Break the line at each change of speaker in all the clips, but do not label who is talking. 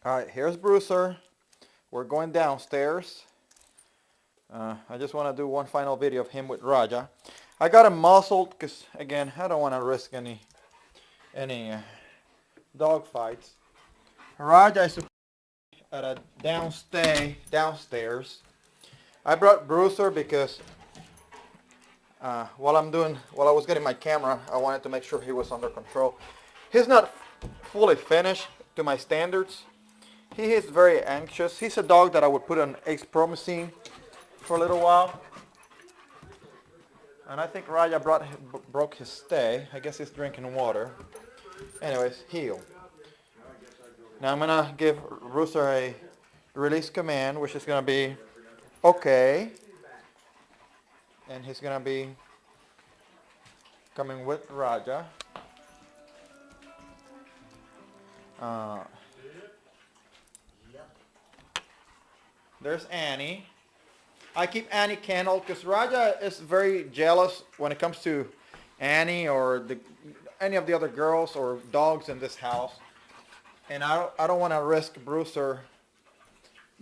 Alright, here's Brusser. We're going downstairs. I just want to do one final video of him with Rajah. I got him muzzled because, again, I don't want to risk any dog fights. Rajah is at a downstairs. I brought Brusser because while I was getting my camera, I wanted to make sure he was under control. He's not fully finished to my standards. He is very anxious. He's a dog that I would put on ace-promycin for a little while. And I think Rajah broke his stay. I guess he's drinking water. Anyways, heel. Now I'm going to give Brusser a release command, which is going to be okay. And he's going to be coming with Rajah. There's Annie. I keep Annie kenneled because Rajah is very jealous when it comes to Annie or any of the other girls or dogs in this house. And I don't want to risk Brusser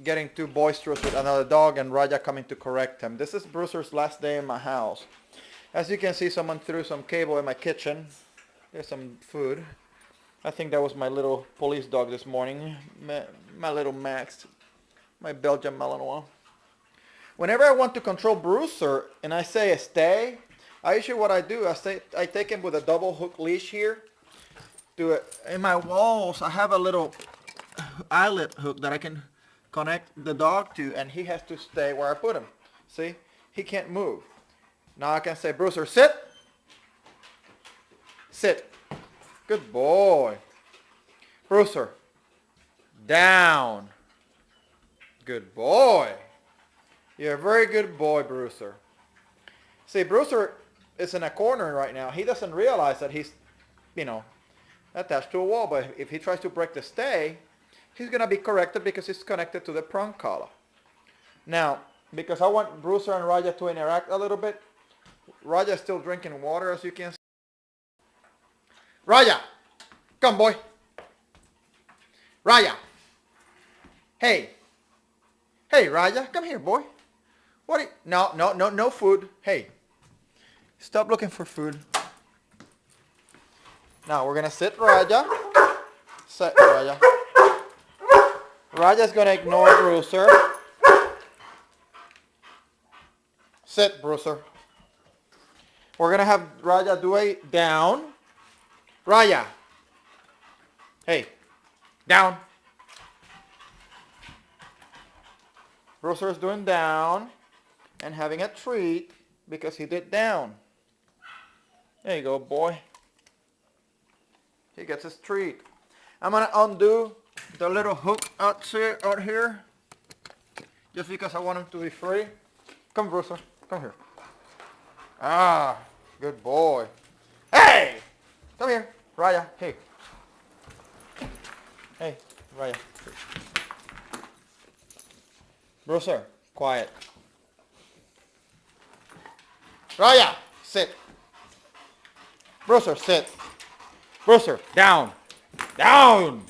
getting too boisterous with another dog and Rajah coming to correct him. This is Brusser's last day in my house. As you can see, someone threw some cable in my kitchen. There's some food. I think that was my little police dog this morning. My little Max. My Belgian Malinois. Whenever I want to control Brusser and I say stay, usually what I do, I take him with a double hook leash here. In my walls, I have a little eyelet hook that I can connect the dog to, and he has to stay where I put him. See? He can't move. Now I can say, Brusser, sit. Sit. Good boy. Brusser, down. Good boy. You're a very good boy, Brusser. See, Brusser is in a corner right now. He doesn't realize that he's, attached to a wall. But if he tries to break the stay, he's going to be corrected because it's connected to the prong collar. Now, because I want Brusser and Rajah to interact a little bit, Rajah is still drinking water, as you can see. Rajah, come, boy. Rajah. Hey. Hey, Rajah, come here, boy. What? No food. Hey, stop looking for food. Now we're gonna sit Rajah. Sit Rajah. Rajah's gonna ignore Brusser. Sit, Brusser. We're gonna have Rajah do a down. Rajah. Hey, down. Brusser is doing down and having a treat because he did down. There you go, boy. He gets his treat. I'm going to undo the little hook out here just because I want him to be free. Come, Brusser. Come here. Ah, good boy. Hey! Come here. Rajah, hey. Hey, Rajah. Brusser, quiet. Rajah, sit. Brusser, sit. Brusser, down. Down.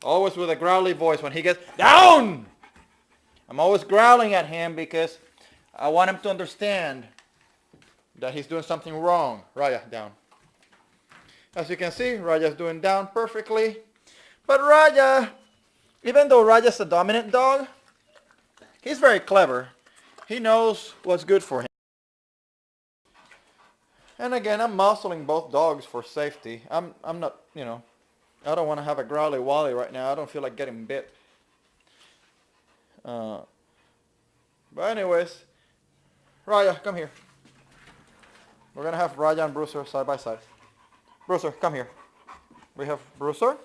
Always with a growly voice when he gets down. I'm always growling at him because I want him to understand that he's doing something wrong. Rajah, down. As you can see, Rajah's doing down perfectly. But Rajah, even though Rajah's a dominant dog, he's very clever. He knows what's good for him. And again, I'm muscling both dogs for safety. I'm not, I don't want to have a growly wally right now. I don't feel like getting bit. But anyways, Rajah, come here. We're going to have Rajah and Brusser side by side. Brusser, come here. We have Brusser.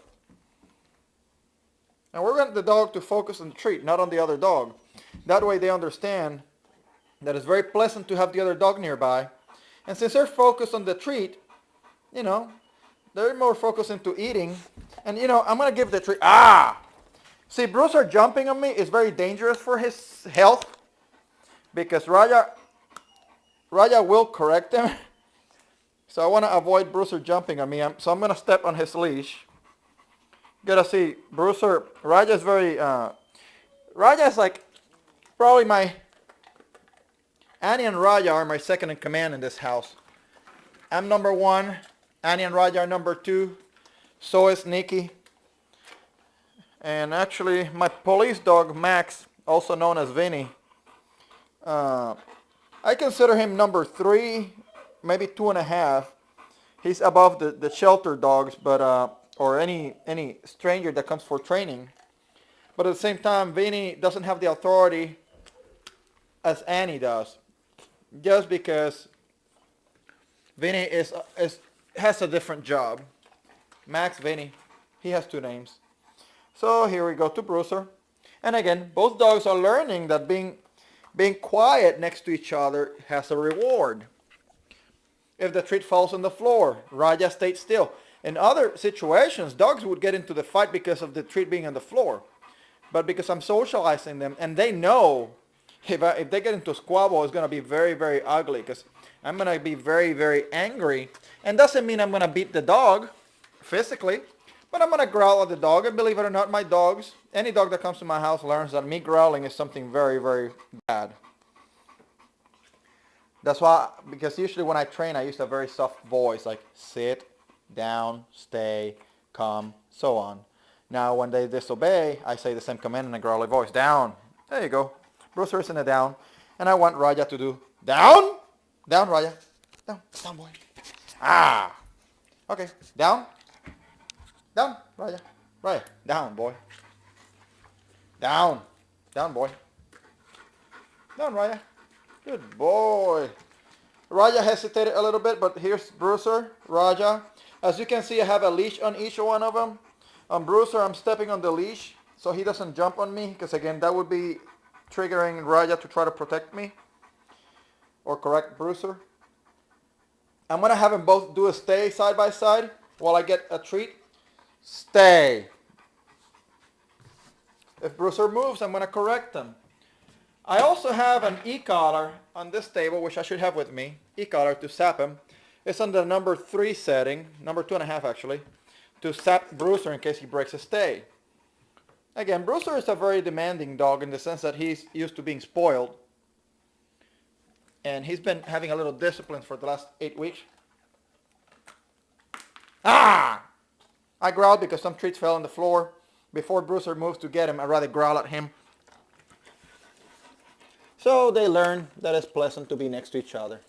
And we're going the dog to focus on the treat, not on the other dog. That way they understand that it's very pleasant to have the other dog nearby. And since they're focused on the treat, they're more focused into eating. And, I'm going to give the treat. Ah! See, Brusser jumping on me is very dangerous for his health because Rajah will correct him. So I want to avoid Brusser jumping on me. So I'm going to step on his leash. Gotta see, Brusser, Rajah is very, Rajah is like probably Annie and Rajah are my second in command in this house. I'm number one, Annie and Rajah are number two, so is Nikki. And actually, my police dog, Max, also known as Vinny, I consider him number three, maybe 2.5. He's above the shelter dogs, but or any stranger that comes for training. But at the same time, Vinny doesn't have the authority as Annie does, just because Vinny has a different job. Max, Vinny, he has two names. So here we go to Brusser, and again, both dogs are learning that being quiet next to each other has a reward. If the treat falls on the floor, Rajah stayed still. In other situations, dogs would get into the fight because of the treat being on the floor. But because I'm socializing them, and they know if they get into a squabble, it's going to be very, very ugly, because I'm going to be very, very angry. And doesn't mean I'm going to beat the dog physically, but I'm going to growl at the dog. And believe it or not, my dogs, any dog that comes to my house learns that me growling is something very, very bad. That's why, because usually when I train, I use a very soft voice, like sit, down, stay, come, so on. Now, when they disobey, I say the same command in a growly voice. Down. There you go. Brusser is in a down. And I want Rajah to do down. Down, Rajah. Down. Down, boy. Ah. Okay. Down. Down, Rajah. Rajah. Down, boy. Down. Down, boy. Down, Rajah. Good boy. Rajah hesitated a little bit, but here's Brusser, Rajah. As you can see, I have a leash on each one of them. On Brusser, I'm stepping on the leash so he doesn't jump on me, because again, that would be triggering Rajah to try to protect me or correct Brusser. I'm going to have them both do a stay side by side while I get a treat. Stay. If Brusser moves, I'm going to correct him. I also have an e-collar on this table, which I should have with me, e-collar to sap him. It's on the number 3 setting, number 2.5 actually, to sap Brusser in case he breaks a stay. Again, Brusser is a very demanding dog in the sense that he's used to being spoiled. And he's been having a little discipline for the last 8 weeks. Ah! I growled because some treats fell on the floor. Before Brusser moves to get him, I'd rather growl at him. So they learn that it's pleasant to be next to each other.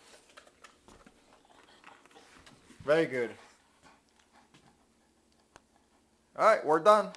Very good. All right, we're done.